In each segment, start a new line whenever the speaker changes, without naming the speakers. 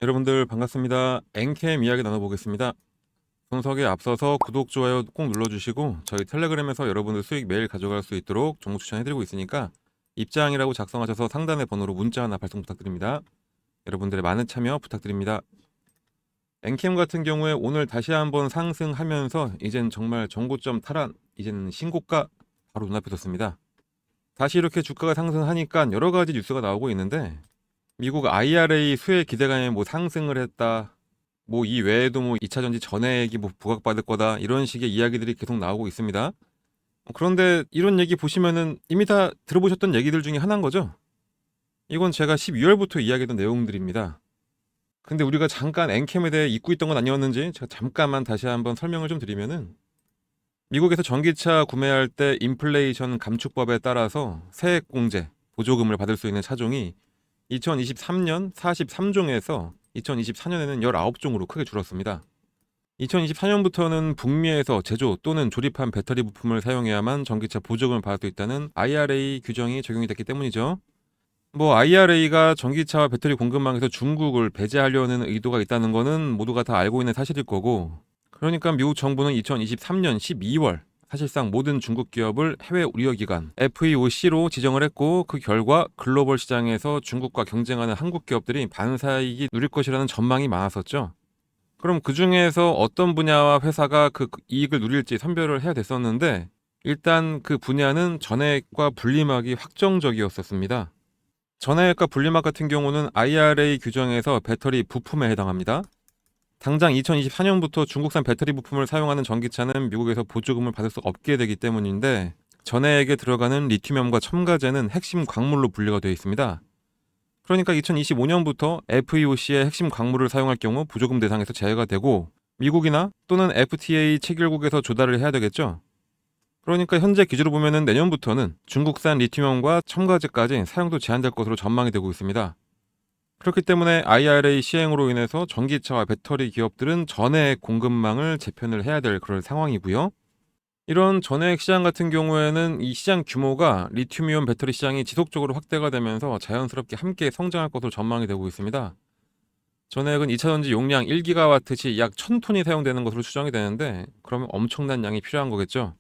여러분들 반갑습니다. 엔캠 이야기 나눠보겠습니다. 분석에 앞서서 구독, 좋아요 꼭 눌러주시고 저희 텔레그램에서 여러분들 수익 매일 가져갈 수 있도록 종목 추천해드리고 있으니까 입장이라고 작성하셔서 상단의 번호로 문자 하나 발송 부탁드립니다. 여러분들의 많은 참여 부탁드립니다. 엔캠 같은 경우에 오늘 다시 한번 상승하면서 이젠 정말 정고점 탈환, 이제는 신고가 바로 눈앞에 뒀습니다. 다시 이렇게 주가가 상승하니까 여러 가지 뉴스가 나오고 있는데 미국 IRA 수혜 기대감에 상승을 했다. 이 외에도 2차 전지 전액이 부각받을 거다. 이런 식의 이야기들이 계속 나오고 있습니다. 그런데 이런 얘기 보시면은 이미 다 들어보셨던 얘기들 중에 하나인 거죠. 이건 제가 12월부터 이야기했던 내용들입니다. 근데 우리가 잠깐 엔캠에 대해 잊고 있던 건 아니었는지 제가 잠깐만 다시 한번 설명을 좀 드리면은 미국에서 전기차 구매할 때 인플레이션 감축법에 따라서 세액공제, 보조금을 받을 수 있는 차종이 2023년 43종에서 2024년에는 19종으로 크게 줄었습니다. 2024년부터는 북미에서 제조 또는 조립한 배터리 부품을 사용해야만 전기차 보조금을 받을 수 있다는 IRA 규정이 적용이 됐기 때문이죠. IRA가 전기차와 배터리 공급망에서 중국을 배제하려는 의도가 있다는 거는 모두가 다 알고 있는 사실일 거고, 그러니까 미국 정부는 2023년 12월 사실상 모든 중국 기업을 해외 우려기관 FEOC로 지정을 했고, 그 결과 글로벌 시장에서 중국과 경쟁하는 한국 기업들이 반사이익이 누릴 것이라는 전망이 많았었죠. 그럼 그 중에서 어떤 분야와 회사가 그 이익을 누릴지 선별을 해야 됐었는데, 일단 그 분야는 전해액과 분리막이 확정적이었었습니다. 전해액과 분리막 같은 경우는 IRA 규정에서 배터리 부품에 해당합니다. 당장 2024년부터 중국산 배터리 부품을 사용하는 전기차는 미국에서 보조금을 받을 수 없게 되기 때문인데, 전해액에 들어가는 리튬염과 첨가제는 핵심 광물로 분류가 되어 있습니다. 그러니까 2025년부터 FEOC의 핵심 광물을 사용할 경우 보조금 대상에서 제외가 되고, 미국이나 또는 FTA 체결국에서 조달을 해야 되겠죠. 그러니까 현재 기준으로 보면은 내년부터는 중국산 리튬염과 첨가제까지 사용도 제한될 것으로 전망이 되고 있습니다. 그렇기 때문에 IRA 시행으로 인해서 전기차와 배터리 기업들은 전해액 공급망을 재편을 해야 될 그런 상황이고요. 이런 전해액 시장 같은 경우에는 이 시장 규모가 리튬이온 배터리 시장이 지속적으로 확대가 되면서 자연스럽게 함께 성장할 것으로 전망이 되고 있습니다. 전해액은 2차 전지 용량 1기가와트시 약 1000톤이 사용되는 것으로 추정이 되는데, 그러면 엄청난 양이 필요한 거겠죠.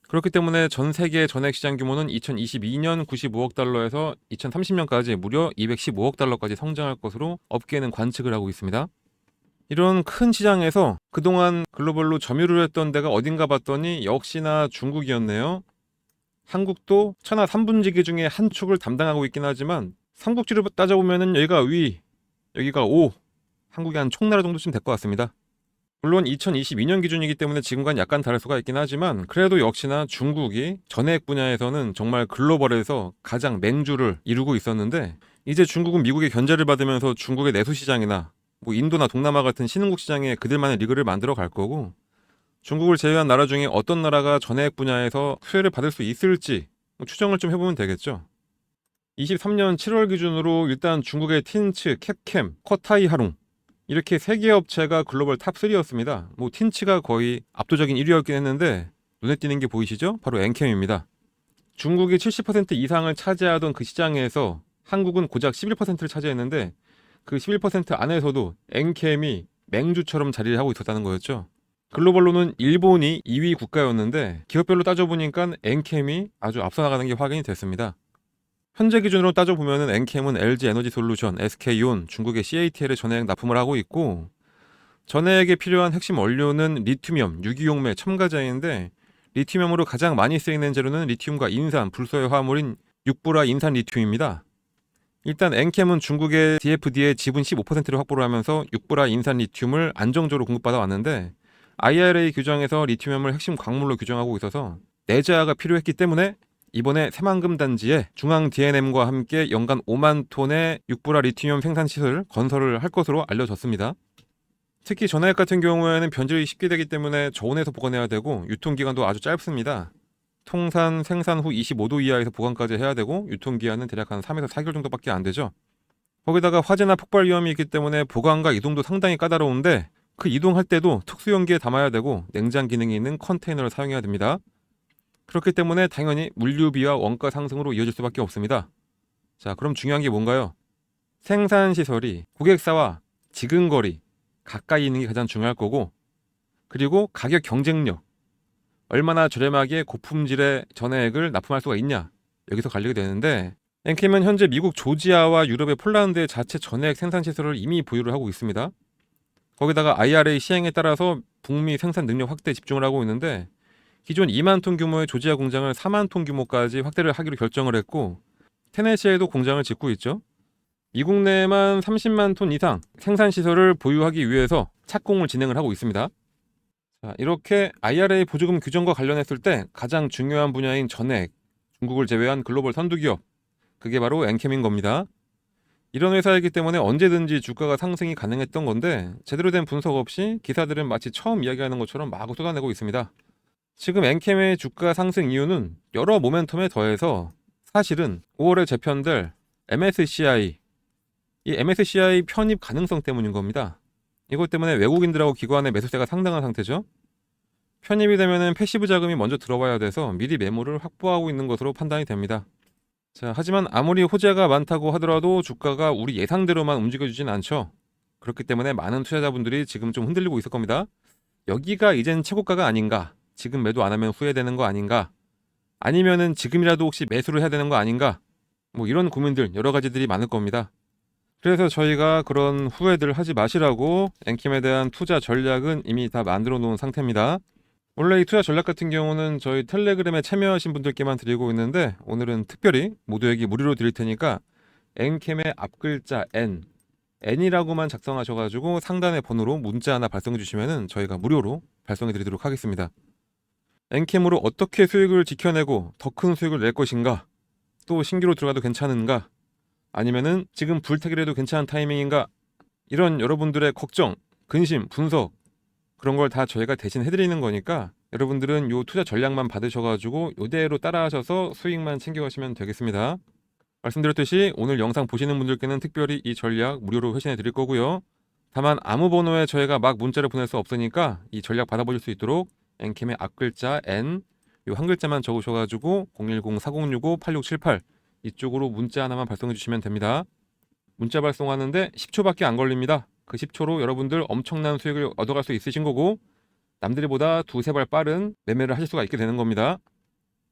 그렇기 때문에 전 세계 전액 시장 규모는 2022년 95억 달러에서 2030년까지 무려 215억 달러까지 성장할 것으로 업계는 관측을 하고 있습니다. 이런 큰 시장에서 그동안 글로벌로 점유를 했던 데가 어딘가 봤더니 역시나 중국이었네요. 한국도 천하 3분지기 중에 한 축을 담당하고 있긴 하지만 삼국지를 따져보면 여기가 위, 여기가 오, 한국이 한 총나라 정도쯤 될 것 같습니다. 물론 2022년 기준이기 때문에 지금과는 약간 다를 수가 있긴 하지만, 그래도 역시나 중국이 전해액 분야에서는 정말 글로벌에서 가장 맹주를 이루고 있었는데, 이제 중국은 미국의 견제를 받으면서 중국의 내수 시장이나 인도나 동남아 같은 신흥국 시장에 그들만의 리그를 만들어 갈 거고, 중국을 제외한 나라 중에 어떤 나라가 전해액 분야에서 수혜를 받을 수 있을지 추정을 좀 해보면 되겠죠. 23년 7월 기준으로 일단 중국의 틴츠, 캡캠, 커타이 하룽 이렇게 3개 업체가 글로벌 탑3였습니다. 틴츠가 거의 압도적인 1위였긴 했는데, 눈에 띄는 게 보이시죠? 바로 엔캠입니다. 중국이 70% 이상을 차지하던 그 시장에서 한국은 고작 11%를 차지했는데, 그 11% 안에서도 엔캠이 맹주처럼 자리를 하고 있었다는 거였죠. 글로벌로는 일본이 2위 국가였는데, 기업별로 따져보니까 엔캠이 아주 앞서 나가는 게 확인이 됐습니다. 현재 기준으로 따져보면 엔캠은 LG 에너지솔루션, SK온, 중국의 CATL에 전해액 납품을 하고 있고, 전해액에 필요한 핵심 원료는 리튬염, 유기용매, 첨가제인데, 리튬염으로 가장 많이 쓰이는 재료는 리튬과 인산, 불소의 화물인 육불화 인산 리튬입니다. 일단 엔캠은 중국의 DFD의 지분 15%를 확보를 하면서 육불화 인산 리튬을 안정적으로 공급받아 왔는데, IRA 규정에서 리튬염을 핵심 광물로 규정하고 있어서 내재화가 필요했기 때문에 이번에 새만금 단지에 중앙 D&M과 함께 연간 5만 톤의 육불화 리튬염 생산 시설을 건설을 할 것으로 알려졌습니다. 특히 전해액 같은 경우에는 변질이 쉽게 되기 때문에 저온에서 보관해야 되고, 유통기간도 아주 짧습니다. 통산 생산 후 25도 이하에서 보관까지 해야 되고, 유통기한은 대략 한 3에서 4개월 정도밖에 안 되죠. 거기다가 화재나 폭발 위험이 있기 때문에 보관과 이동도 상당히 까다로운데, 그 이동할 때도 특수용기에 담아야 되고 냉장 기능이 있는 컨테이너를 사용해야 됩니다. 그렇기 때문에 당연히 물류비와 원가 상승으로 이어질 수밖에 없습니다. 자, 그럼 중요한 게 뭔가요? 생산시설이 고객사와 지근거리, 가까이 있는 게 가장 중요할 거고, 그리고 가격 경쟁력, 얼마나 저렴하게 고품질의 전해액을 납품할 수가 있냐, 여기서 갈리게 되는데, 엔캠은 현재 미국 조지아와 유럽의 폴란드의 자체 전해액 생산 시설을 이미 보유를 하고 있습니다. 거기다가 IRA 시행에 따라서 북미 생산 능력 확대에 집중을 하고 있는데, 기존 2만 톤 규모의 조지아 공장을 4만 톤 규모까지 확대를 하기로 결정을 했고, 테네시에도 공장을 짓고 있죠. 미국 내에만 30만 톤 이상 생산 시설을 보유하기 위해서 착공을 진행을 하고 있습니다. 자, 이렇게 IRA 보조금 규정과 관련했을 때 가장 중요한 분야인 전해액, 중국을 제외한 글로벌 선두기업, 그게 바로 엔캠인 겁니다. 이런 회사이기 때문에 언제든지 주가가 상승이 가능했던 건데, 제대로 된 분석 없이 기사들은 마치 처음 이야기하는 것처럼 마구 쏟아내고 있습니다. 지금 엔캠의 주가 상승 이유는 여러 모멘텀에 더해서 사실은 5월에 재편될 MSCI, 이 MSCI 편입 가능성 때문인 겁니다. 이것 때문에 외국인들하고 기관의 매수세가 상당한 상태죠. 편입이 되면 패시브 자금이 먼저 들어와야 돼서 미리 매물을 확보하고 있는 것으로 판단이 됩니다. 자, 하지만 아무리 호재가 많다고 하더라도 주가가 우리 예상대로만 움직여주진 않죠. 그렇기 때문에 많은 투자자분들이 지금 좀 흔들리고 있을 겁니다. 여기가 이젠 최고가가 아닌가? 지금 매도 안 하면 후회되는 거 아닌가? 아니면은 지금이라도 혹시 매수를 해야 되는 거 아닌가? 뭐 이런 고민들 여러 가지들이 많을 겁니다. 그래서 저희가 그런 후회들 하지 마시라고 엔캠에 대한 투자 전략은 이미 다 만들어 놓은 상태입니다. 원래 이 투자 전략 같은 경우는 저희 텔레그램에 참여하신 분들께만 드리고 있는데, 오늘은 특별히 모두에게 무료로 드릴 테니까 엔캠의 앞글자 N이라고만 작성하셔가지고 상단의 번호로 문자 하나 발송해 주시면은 저희가 무료로 발송해 드리도록 하겠습니다. 엔캠으로 어떻게 수익을 지켜내고 더 큰 수익을 낼 것인가, 또 신규로 들어가도 괜찮은가, 아니면은 지금 불타기라도 괜찮은 타이밍인가, 이런 여러분들의 걱정, 근심, 분석, 그런 걸 다 저희가 대신 해드리는 거니까 여러분들은 요 투자 전략만 받으셔가지고 요대로 따라하셔서 수익만 챙겨가시면 되겠습니다. 말씀드렸듯이 오늘 영상 보시는 분들께는 특별히 이 전략 무료로 회신해 드릴 거고요. 다만 아무 번호에 저희가 막 문자를 보낼 수 없으니까 이 전략 받아보실 수 있도록 엔캠의 앞글자 N, 요 한 글자만 적으셔가지고 010-4065-8678 이쪽으로 문자 하나만 발송해 주시면 됩니다. 문자 발송하는데 10초밖에 안 걸립니다. 그 10초로 여러분들 엄청난 수익을 얻어갈 수 있으신 거고, 남들보다 두세 발 빠른 매매를 하실 수가 있게 되는 겁니다.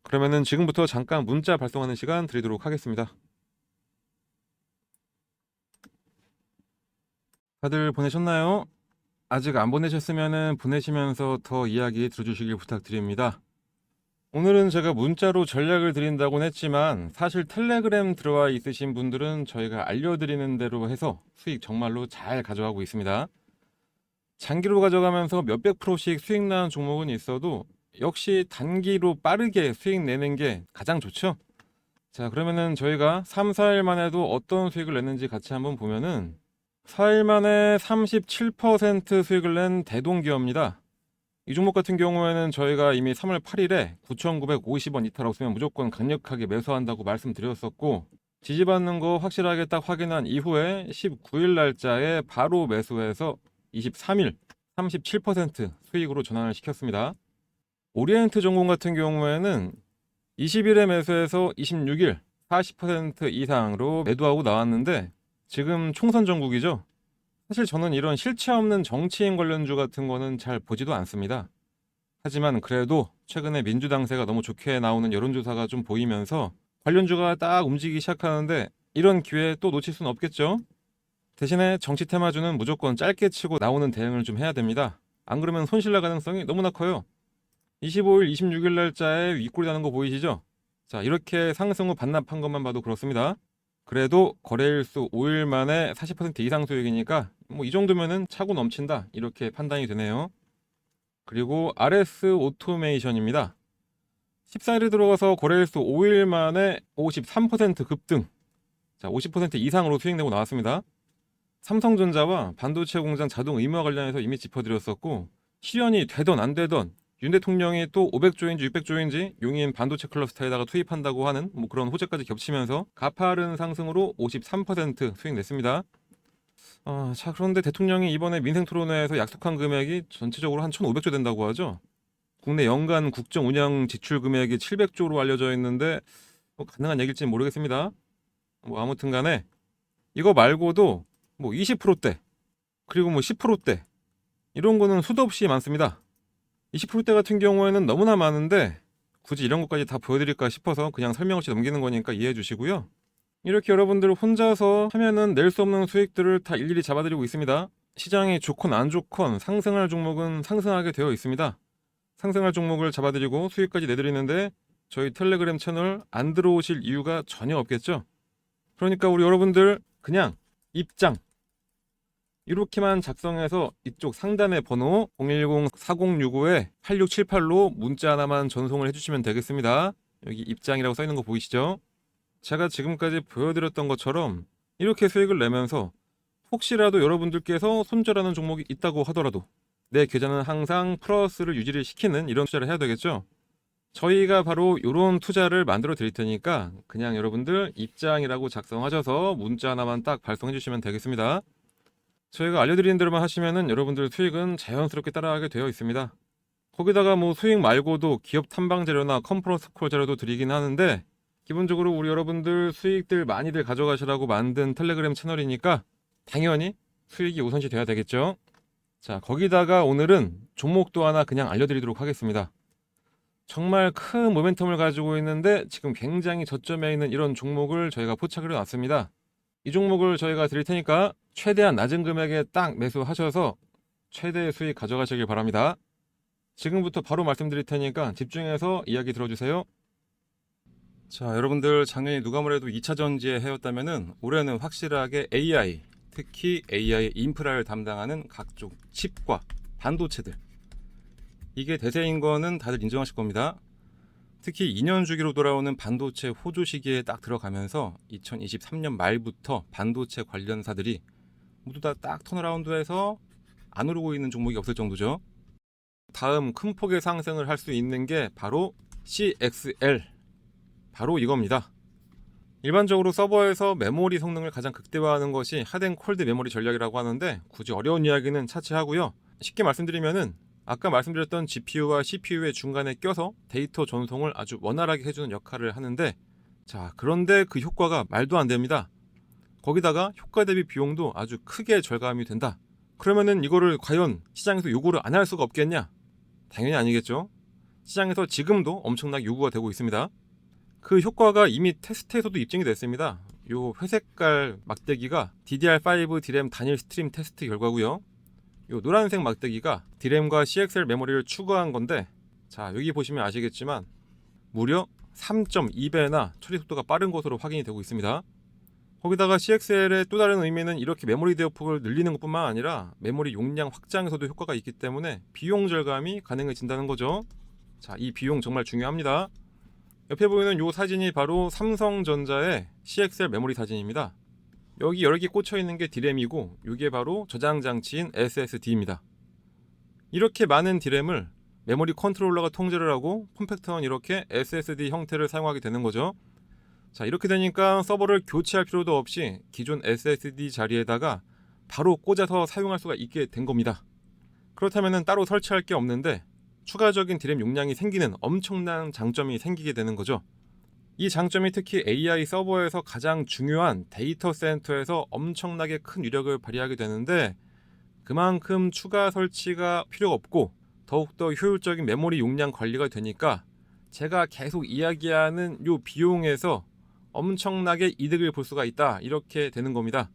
그러면은 지금부터 잠깐 문자 발송하는 시간 드리도록 하겠습니다. 다들 보내셨나요? 아직 안 보내셨으면은 보내시면서 더 이야기 들어주시길 부탁드립니다. 오늘은 제가 문자로 전략을 드린다고는 했지만 사실 텔레그램 들어와 있으신 분들은 저희가 알려드리는 대로 해서 수익 정말로 잘 가져가고 있습니다. 장기로 가져가면서 몇백 프로씩 수익 나는 종목은 있어도 역시 단기로 빠르게 수익 내는 게 가장 좋죠. 자, 그러면은 저희가 3, 4일 만에도 어떤 수익을 냈는지 같이 한번 보면은 4일 만에 37% 수익을 낸 대동기업입니다. 이 종목 같은 경우에는 저희가 이미 3월 8일에 9,950원 이탈하고 있으면 무조건 강력하게 매수한다고 말씀드렸었고, 지지받는 거 확실하게 딱 확인한 이후에 19일 날짜에 바로 매수해서 23일 37% 수익으로 전환을 시켰습니다. 오리엔트 전공 같은 경우에는 20일에 매수해서 26일 40% 이상으로 매도하고 나왔는데, 지금 총선 전국이죠. 사실 저는 이런 실체 없는 정치인 관련주 같은 거는 잘 보지도 않습니다. 하지만 그래도 최근에 민주당세가 너무 좋게 나오는 여론조사가 좀 보이면서 관련주가 딱 움직이기 시작하는데, 이런 기회 또 놓칠 수는 없겠죠. 대신에 정치 테마주는 무조건 짧게 치고 나오는 대응을 좀 해야 됩니다. 안 그러면 손실날 가능성이 너무나 커요. 25일, 26일 날짜에 윗골이 나는 거 보이시죠? 자, 이렇게 상승 후 반납한 것만 봐도 그렇습니다. 그래도 거래일수 5일 만에 40% 이상 수익이니까 뭐 이 정도면은 차고 넘친다, 이렇게 판단이 되네요. 그리고 RS 오토메이션입니다. 14일에 들어가서 거래일수 5일 만에 53% 급등. 자, 50% 이상으로 수익 내고 나왔습니다. 삼성전자와 반도체 공장 자동 의무화 관련해서 이미 짚어드렸었고, 실현이 되던 안 되던 윤 대통령이 또 500조인지 600조인지 용인 반도체 클러스터에다가 투입한다고 하는 뭐 그런 호재까지 겹치면서 가파른 상승으로 53% 수익 냈습니다. 자, 그런데 대통령이 이번에 민생토론회에서 약속한 금액이 전체적으로 한 1,500조 된다고 하죠. 국내 연간 국정 운영 지출 금액이 700조로 알려져 있는데 뭐 가능한 얘기일지는 모르겠습니다. 뭐 아무튼 간에 이거 말고도 뭐 20%대 그리고 뭐 10%대 이런 거는 수도 없이 많습니다. 20%대 같은 경우에는 너무나 많은데 굳이 이런 것까지 다 보여드릴까 싶어서 그냥 설명 없이 넘기는 거니까 이해해 주시고요. 이렇게 여러분들 혼자서 하면은 낼 수 없는 수익들을 다 일일이 잡아드리고 있습니다. 시장이 좋건 안 좋건 상승할 종목은 상승하게 되어 있습니다. 상승할 종목을 잡아드리고 수익까지 내드리는데 저희 텔레그램 채널 안 들어오실 이유가 전혀 없겠죠. 그러니까 우리 여러분들 그냥 입장 이렇게만 작성해서 이쪽 상단의 번호 010-4065-8678로 문자 하나만 전송을 해주시면 되겠습니다. 여기 입장이라고 써있는 거 보이시죠? 제가 지금까지 보여드렸던 것처럼 이렇게 수익을 내면서 혹시라도 여러분들께서 손절하는 종목이 있다고 하더라도 내 계좌는 항상 플러스를 유지를 시키는 이런 투자를 해야 되겠죠. 저희가 바로 이런 투자를 만들어 드릴 테니까 그냥 여러분들 입장이라고 작성하셔서 문자 하나만 딱 발송해 주시면 되겠습니다. 저희가 알려드리는 대로만 하시면은 여러분들 수익은 자연스럽게 따라가게 되어 있습니다. 거기다가 뭐 수익 말고도 기업 탐방 자료나 컨퍼런스 콜 자료도 드리긴 하는데 기본적으로 우리 여러분들 수익들 많이들 가져가시라고 만든 텔레그램 채널이니까 당연히 수익이 우선시 돼야 되겠죠. 자, 거기다가 오늘은 종목도 하나 그냥 알려드리도록 하겠습니다. 정말 큰 모멘텀을 가지고 있는데 지금 굉장히 저점에 있는 이런 종목을 저희가 포착을 해놨습니다. 이 종목을 저희가 드릴 테니까 최대한 낮은 금액에 딱 매수하셔서 최대의 수익 가져가시길 바랍니다. 지금부터 바로 말씀드릴 테니까 집중해서 이야기 들어주세요. 자, 여러분들 작년이 누가 뭐래도 2차 전지의 해였다면은 올해는 확실하게 AI, 특히 AI 인프라를 담당하는 각종 칩과 반도체들, 이게 대세인 거는 다들 인정하실 겁니다. 특히 2년 주기로 돌아오는 반도체 호조 시기에 딱 들어가면서 2023년 말부터 반도체 관련사들이 모두 다 딱 턴어라운드해서 안 오르고 있는 종목이 없을 정도죠. 다음 큰 폭의 상승을 할 수 있는 게 바로 CXL, 바로 이겁니다. 일반적으로 서버에서 메모리 성능을 가장 극대화하는 것이 핫앤콜드 메모리 전략이라고 하는데 굳이 어려운 이야기는 차치하고요. 쉽게 말씀드리면은 아까 말씀드렸던 GPU와 CPU의 중간에 껴서 데이터 전송을 아주 원활하게 해주는 역할을 하는데, 자, 그런데 그 효과가 말도 안 됩니다. 거기다가 효과 대비 비용도 아주 크게 절감이 된다. 그러면은 이거를 과연 시장에서 요구를 안 할 수가 없겠냐? 당연히 아니겠죠. 시장에서 지금도 엄청나게 요구가 되고 있습니다. 그 효과가 이미 테스트에서도 입증이 됐습니다. 요 회색깔 막대기가 DDR5 디램 단일 스트림 테스트 결과고요. 요 노란색 막대기가 디램과 CXL 메모리를 추가한 건데, 자, 여기 보시면 아시겠지만 무려 3.2배나 처리 속도가 빠른 것으로 확인이 되고 있습니다. 거기다가 CXL의 또 다른 의미는 이렇게 메모리 대역폭을 늘리는 것뿐만 아니라 메모리 용량 확장에서도 효과가 있기 때문에 비용 절감이 가능해진다는 거죠. 자, 이 비용 정말 중요합니다. 옆에 보이는 요 사진이 바로 삼성전자의 CXL 메모리 사진입니다. 여기 여러 개 꽂혀 있는 게 디램이고 이게 바로 저장 장치인 SSD입니다. 이렇게 많은 디램을 메모리 컨트롤러가 통제를 하고 폼팩터는 이렇게 SSD 형태를 사용하게 되는 거죠. 자, 이렇게 되니까 서버를 교체할 필요도 없이 기존 SSD 자리에다가 바로 꽂아서 사용할 수가 있게 된 겁니다. 그렇다면 따로 설치할 게 없는데 추가적인 디램 용량이 생기는 엄청난 장점이 생기게 되는 거죠. 이 장점이 특히 AI 서버에서 가장 중요한 데이터 센터에서 엄청나게 큰 위력을 발휘하게 되는데, 그만큼 추가 설치가 필요 없고 더욱더 효율적인 메모리 용량 관리가 되니까 제가 계속 이야기하는 요 비용에서 엄청나게 이득을 볼 수가 있다, 이렇게 되는 겁니다.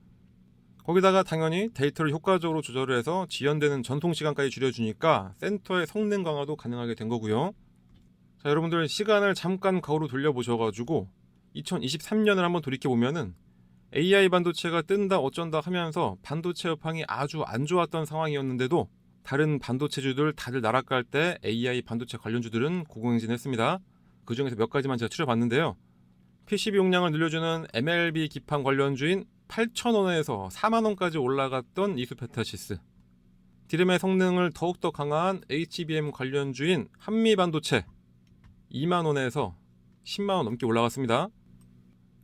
거기다가 당연히 데이터를 효과적으로 조절을 해서 지연되는 전송 시간까지 줄여주니까 센터의 성능 강화도 가능하게 된 거고요. 자, 여러분들 시간을 잠깐 거울로 돌려보셔가지고 2023년을 한번 돌이켜보면은 AI 반도체가 뜬다 어쩐다 하면서 반도체 여팡이 아주 안 좋았던 상황이었는데도 다른 반도체주들 다들 나락갈 때 AI 반도체 관련주들은 고공행진했습니다. 그 중에서 몇 가지만 제가 추려봤는데요. PCB 용량을 늘려주는 MLB 기판 관련주인 8,000원에서 40,000원까지 올라갔던 이수페타시스, 디램의 성능을 더욱더 강화한 HBM 관련주인 한미반도체 20,000원에서 100,000원 넘게 올라갔습니다.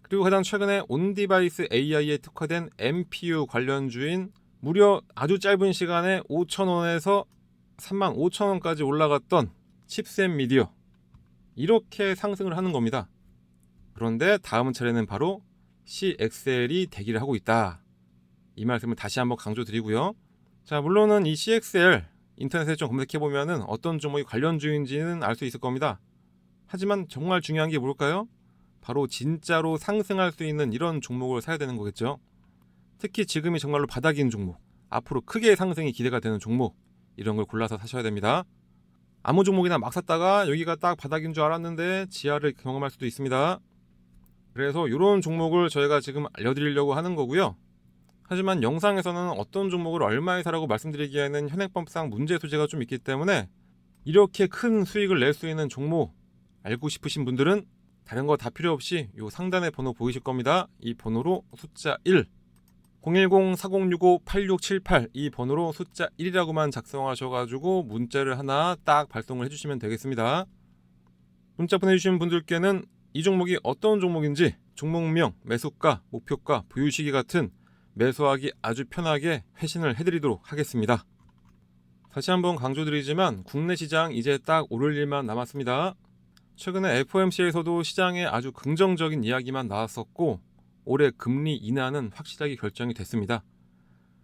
그리고 가장 최근에 온디바이스 AI에 특화된 MPU 관련주인 무려 아주 짧은 시간에 5,000원에서 35,000원까지 올라갔던 칩셋미디어, 이렇게 상승을 하는 겁니다. 그런데 다음 차례는 바로 CXL이 대기를 하고 있다, 이 말씀을 다시 한번 강조드리고요. 자, 물론은 이 CXL 인터넷에 좀 검색해보면은 어떤 종목이 관련주인지는 알 수 있을 겁니다. 하지만 정말 중요한 게 뭘까요? 바로 진짜로 상승할 수 있는 이런 종목을 사야 되는 거겠죠. 특히 지금이 정말로 바닥인 종목, 앞으로 크게 상승이 기대가 되는 종목, 이런 걸 골라서 사셔야 됩니다. 아무 종목이나 막 샀다가 여기가 딱 바닥인 줄 알았는데 지하를 경험할 수도 있습니다. 그래서 이런 종목을 저희가 지금 알려드리려고 하는 거고요. 하지만 영상에서는 어떤 종목을 얼마에 사라고 말씀드리기에는 현행법상 문제 소지가 좀 있기 때문에 이렇게 큰 수익을 낼 수 있는 종목 알고 싶으신 분들은 다른 거 다 필요 없이 이 상단에 번호 보이실 겁니다. 이 번호로 숫자 1, 010-4065-8678 이 번호로 숫자 1이라고만 작성하셔가지고 문자를 하나 딱 발송을 해주시면 되겠습니다. 문자 보내주신 분들께는 이 종목이 어떤 종목인지 종목명, 매수가, 목표가, 보유시기 같은 매수하기 아주 편하게 회신을 해드리도록 하겠습니다. 다시 한번 강조드리지만 국내 시장 이제 딱 오를 일만 남았습니다. 최근에 FOMC에서도 시장에 아주 긍정적인 이야기만 나왔었고 올해 금리 인하는 확실하게 결정이 됐습니다.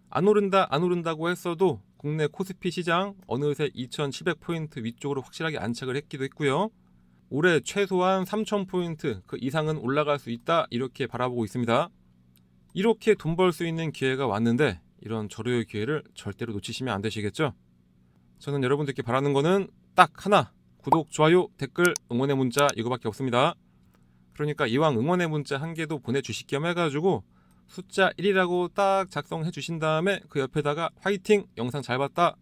안 오른다고 했어도 국내 코스피 시장 어느새 2700포인트 위쪽으로 확실하게 안착을 했기도 했고요. 올해 최소한 3000포인트 그 이상은 올라갈 수 있다 이렇게 바라보고 있습니다. 이렇게 돈 벌 수 있는 기회가 왔는데 이런 절호의 기회를 절대로 놓치시면 안 되시겠죠? 저는 여러분들께 바라는 거는 딱 하나, 구독, 좋아요, 댓글, 응원의 문자 이거밖에 없습니다. 그러니까 이왕 응원의 문자 한 개도 보내주실 겸 해가지고 숫자 1이라고 딱 작성해 주신 다음에 그 옆에다가 화이팅! 영상 잘 봤다!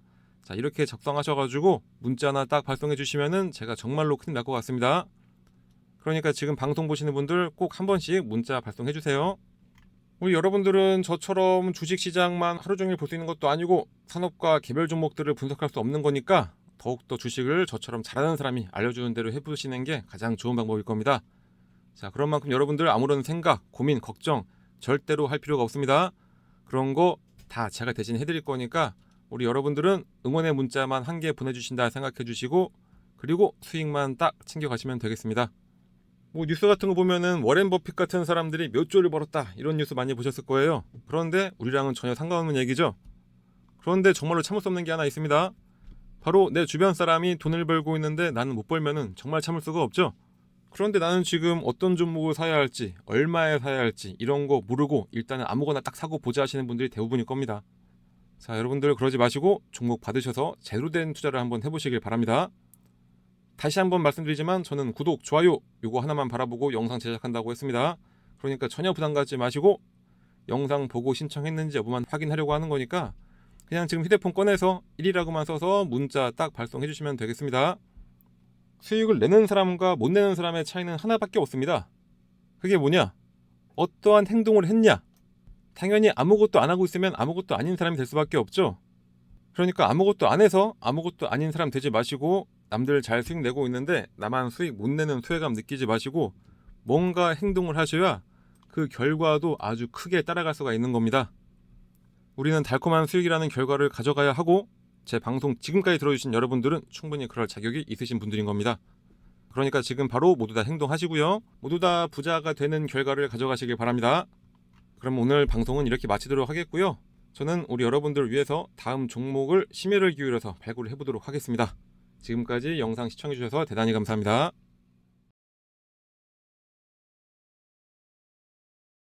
자, 이렇게 작성하셔가지고 문자 하나 딱 발송해 주시면은 제가 정말로 큰일 날 것 같습니다. 그러니까 지금 방송 보시는 분들 꼭 한 번씩 문자 발송해 주세요. 우리 여러분들은 저처럼 주식시장만 하루 종일 볼 수 있는 것도 아니고 산업과 개별 종목들을 분석할 수 없는 거니까 더욱더 주식을 저처럼 잘하는 사람이 알려주는 대로 해보시는 게 가장 좋은 방법일 겁니다. 자, 그런 만큼 여러분들 아무런 생각, 고민, 걱정 절대로 할 필요가 없습니다. 그런 거 다 제가 대신 해드릴 거니까 우리 여러분들은 응원의 문자만 한 개 보내주신다 생각해 주시고 그리고 수익만 딱 챙겨가시면 되겠습니다. 뭐 뉴스 같은 거 보면은 워렌 버핏 같은 사람들이 몇 조를 벌었다 이런 뉴스 많이 보셨을 거예요. 그런데 우리랑은 전혀 상관없는 얘기죠. 그런데 정말로 참을 수 없는 게 하나 있습니다. 바로 내 주변 사람이 돈을 벌고 있는데 나는 못 벌면은 정말 참을 수가 없죠. 그런데 나는 지금 어떤 종목을 사야 할지 얼마에 사야 할지 이런 거 모르고 일단은 아무거나 딱 사고 보자 하시는 분들이 대부분일 겁니다. 자, 여러분들 그러지 마시고 종목 받으셔서 제대로 된 투자를 한번 해보시길 바랍니다. 다시 한번 말씀드리지만 저는 구독, 좋아요 요거 하나만 바라보고 영상 제작한다고 했습니다. 그러니까 전혀 부담 갖지 마시고 영상 보고 신청했는지 여부만 확인하려고 하는 거니까 그냥 지금 휴대폰 꺼내서 1이라고만 써서 문자 딱 발송해 주시면 되겠습니다. 수익을 내는 사람과 못 내는 사람의 차이는 하나밖에 없습니다. 그게 뭐냐? 어떠한 행동을 했냐? 당연히 아무것도 안 하고 있으면 아무것도 아닌 사람이 될 수밖에 없죠. 그러니까 아무것도 안 해서 아무것도 아닌 사람 되지 마시고 남들 잘 수익 내고 있는데 나만 수익 못 내는 소외감 느끼지 마시고 뭔가 행동을 하셔야 그 결과도 아주 크게 따라갈 수가 있는 겁니다. 우리는 달콤한 수익이라는 결과를 가져가야 하고 제 방송 지금까지 들어주신 여러분들은 충분히 그럴 자격이 있으신 분들인 겁니다. 그러니까 지금 바로 모두 다 행동하시고요. 모두 다 부자가 되는 결과를 가져가시길 바랍니다. 그럼 오늘 방송은 이렇게 마치도록 하겠고요. 저는 우리 여러분들을 위해서 다음 종목을 심혈을 기울여서 발굴을 해보도록 하겠습니다. 지금까지 영상 시청해주셔서 대단히 감사합니다.